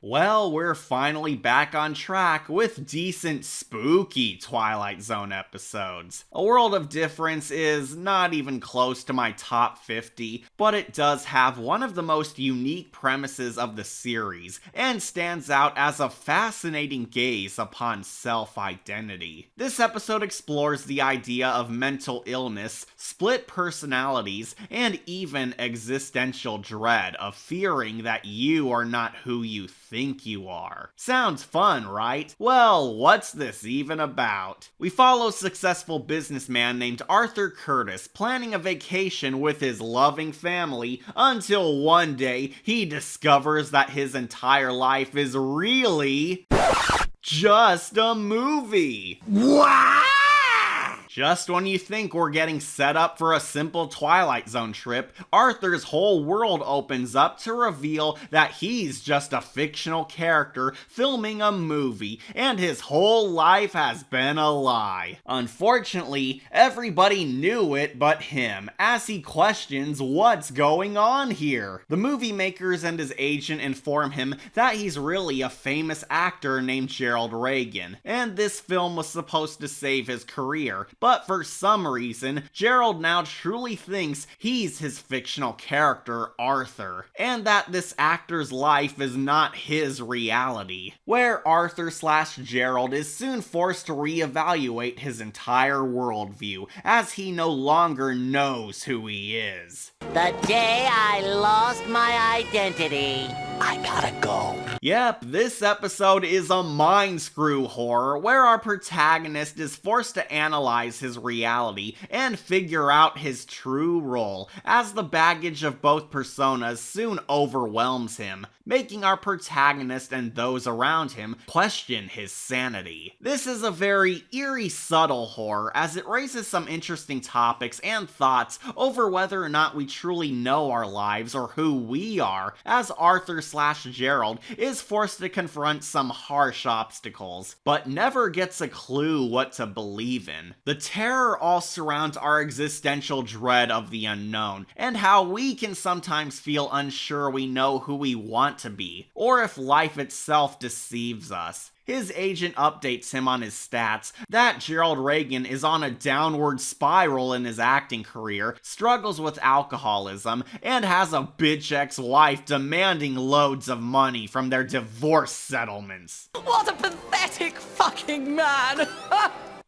Well, we're finally back on track with decent spooky Twilight Zone episodes. A World of Difference is not even close to my top 50, but it does have one of the most unique premises of the series, and stands out as a fascinating gaze upon self-identity. This episode explores the idea of mental illness, split personalities, and even existential dread of fearing that you are not who you think you are. Sounds fun, right? Well, what's this even about? We follow a successful businessman named Arthur Curtis planning a vacation with his loving family until one day he discovers that his entire life is really just a movie. What? Just when you think we're getting set up for a simple Twilight Zone trip, Arthur's whole world opens up to reveal that he's just a fictional character filming a movie, and his whole life has been a lie. Unfortunately, everybody knew it but him, as he questions what's going on here. The movie makers and his agent inform him that he's really a famous actor named Gerald Reagan, and this film was supposed to save his career. But for some reason, Gerald now truly thinks he's his fictional character, Arthur, and that this actor's life is not his reality, where Arthur/Gerald is soon forced to reevaluate his entire worldview, as he no longer knows who he is. The day I lost my identity. I gotta go. Yep, this episode is a mind screw horror where our protagonist is forced to analyze his reality and figure out his true role, as the baggage of both personas soon overwhelms him, making our protagonist and those around him question his sanity. This is a very eerie, subtle horror, as it raises some interesting topics and thoughts over whether or not we truly know our lives or who we are, as Arthur/Gerald is forced to confront some harsh obstacles, but never gets a clue what to believe in. The terror all surrounds our existential dread of the unknown, and how we can sometimes feel unsure we know who we want to be, or if life itself deceives us. His agent updates him on his stats that Gerald Reagan is on a downward spiral in his acting career, struggles with alcoholism, and has a bitch ex-wife demanding loads of money from their divorce settlements. What a pathetic fucking man!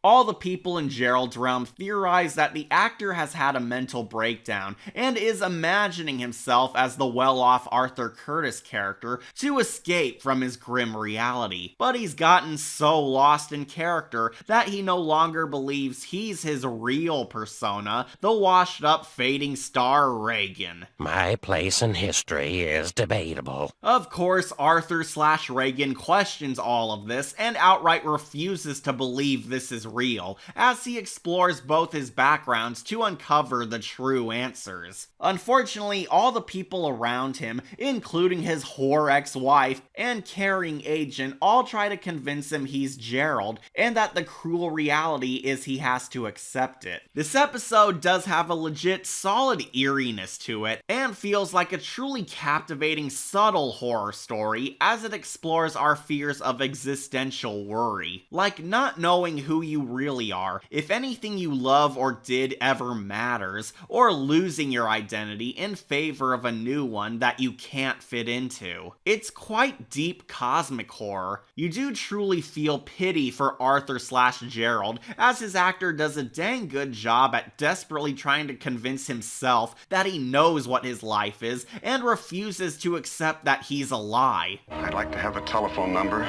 All the people in Gerald's realm theorize that the actor has had a mental breakdown and is imagining himself as the well-off Arthur Curtis character to escape from his grim reality. But he's gotten so lost in character that he no longer believes he's his real persona, the washed-up fading star Reagan. My place in history is debatable. Of course, Arthur/Reagan questions all of this and outright refuses to believe this is real, as he explores both his backgrounds to uncover the true answers. Unfortunately, all the people around him, including his whore ex-wife and caring agent, all try to convince him he's Gerald, and that the cruel reality is he has to accept it. This episode does have a legit solid eeriness to it, and feels like a truly captivating, subtle horror story, as it explores our fears of existential worry, like not knowing who you really are, if anything you love or did ever matters, or losing your identity in favor of a new one that you can't fit into. It's quite deep cosmic horror. You do truly feel pity for Arthur/Gerald, as his actor does a dang good job at desperately trying to convince himself that he knows what his life is, and refuses to accept that he's a lie. I'd like to have the telephone number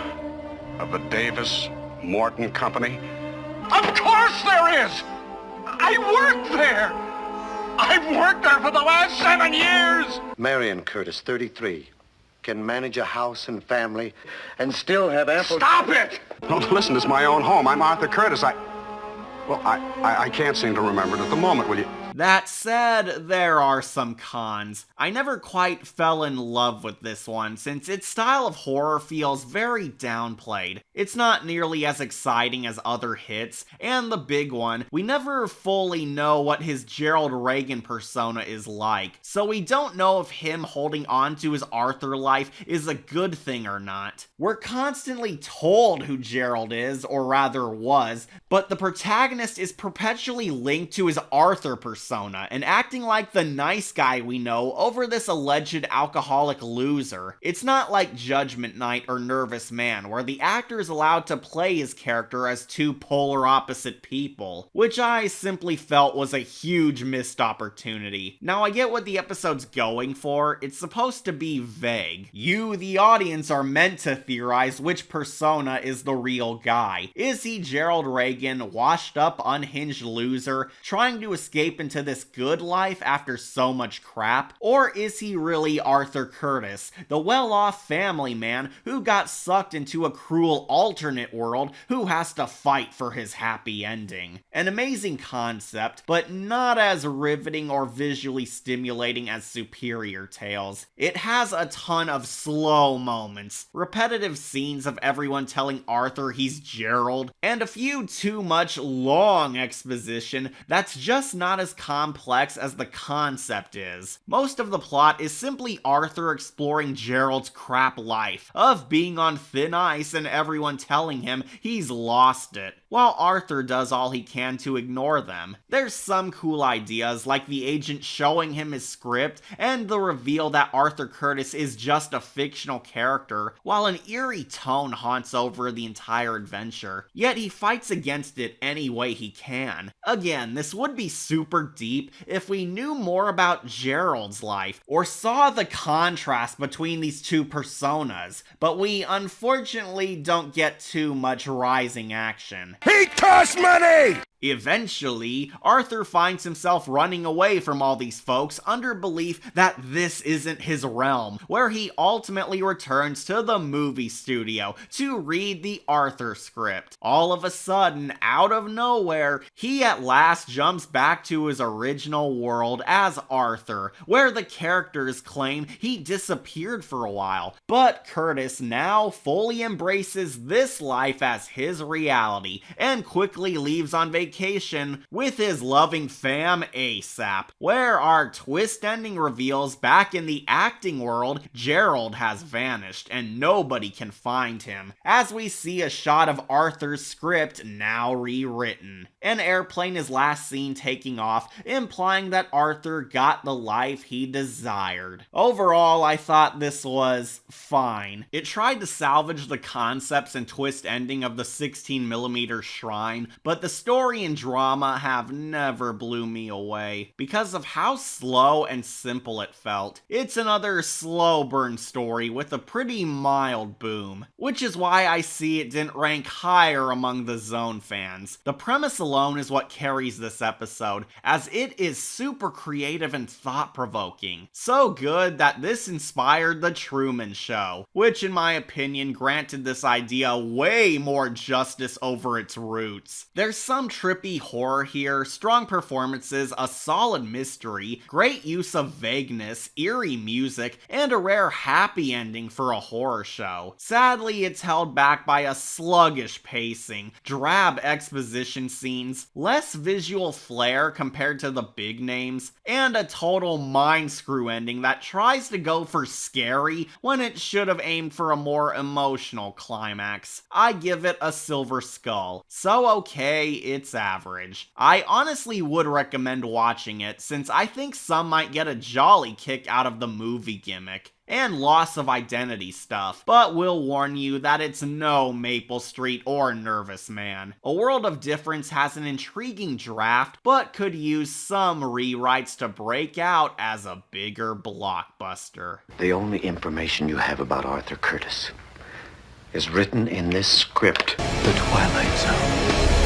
of the Davis Morton Company. Of course there is! I worked there! I've worked there for the last 7 years! Marion Curtis, 33, can manage a house and family and still have ample... Stop it! No, listen, it's my own home. I'm Arthur Curtis. I can't seem to remember it at the moment. Will you That said, there are some cons. I never quite fell in love with this one since its style of horror feels very downplayed. It's not nearly as exciting as other hits, and the big one, we never fully know what his Gerald Reagan persona is like, so we don't know if him holding on to his Arthur life is a good thing or not. We're constantly told who Gerald is, or rather was, but the protagonist is perpetually linked to his Arthur persona and acting like the nice guy we know over this alleged alcoholic loser. It's not like Judgment Night or Nervous Man, where the actor is allowed to play his character as two polar opposite people, which I simply felt was a huge missed opportunity. Now I get what the episode's going for, it's supposed to be vague. You, the audience, are meant to theorize which persona is the real guy. Is he Gerald Reagan, washed up, unhinged loser, trying to escape into this good life after so much crap? Or is he really Arthur Curtis, the well-off family man who got sucked into a cruel alternate world who has to fight for his happy ending? An amazing concept, but not as riveting or visually stimulating as Superior Tales. It has a ton of slow moments, repetitive scenes of everyone telling Arthur he's Gerald, and a few too much long exposition that's just not as complex as the concept is. Most of the plot is simply Arthur exploring Gerald's crap life, of being on thin ice and everyone telling him he's lost it, while Arthur does all he can to ignore them. There's some cool ideas, like the agent showing him his script, and the reveal that Arthur Curtis is just a fictional character, while an eerie tone haunts over the entire adventure. Yet he fights against it any way he can. Again, this would be super deep if we knew more about Gerald's life, or saw the contrast between these two personas, but we unfortunately don't get too much rising action. He costs money! Eventually, Arthur finds himself running away from all these folks under belief that this isn't his realm, where he ultimately returns to the movie studio to read the Arthur script. All of a sudden, out of nowhere, he at last jumps back to his original world as Arthur, where the characters claim he disappeared for a while. But Curtis now fully embraces this life as his reality, and quickly leaves on vacation with his loving fam ASAP, where our twist ending reveals back in the acting world, Gerald has vanished and nobody can find him, as we see a shot of Arthur's script now rewritten. An airplane is last seen taking off, implying that Arthur got the life he desired. Overall, I thought this was fine. It tried to salvage the concepts and twist ending of the 16mm shrine, but the story and drama have never blew me away because of how slow and simple it felt. It's another slow burn story with a pretty mild boom, which is why I see it didn't rank higher among the Zone fans. The premise alone is what carries this episode, as it is super creative and thought-provoking. So good that this inspired The Truman Show, which in my opinion granted this idea way more justice over its roots. There's some trippy horror here, strong performances, a solid mystery, great use of vagueness, eerie music, and a rare happy ending for a horror show. Sadly, it's held back by a sluggish pacing, drab exposition scenes, less visual flair compared to the big names, and a total mind screw ending that tries to go for scary when it should have aimed for a more emotional climax. I give it a silver skull. So okay, it's average. I honestly would recommend watching it, since I think some might get a jolly kick out of the movie gimmick and loss of identity stuff, but will warn you that it's no Maple Street or Nervous Man. A World of Difference has an intriguing draft, but could use some rewrites to break out as a bigger blockbuster. The only information you have about Arthur Curtis is written in this script. The Twilight Zone.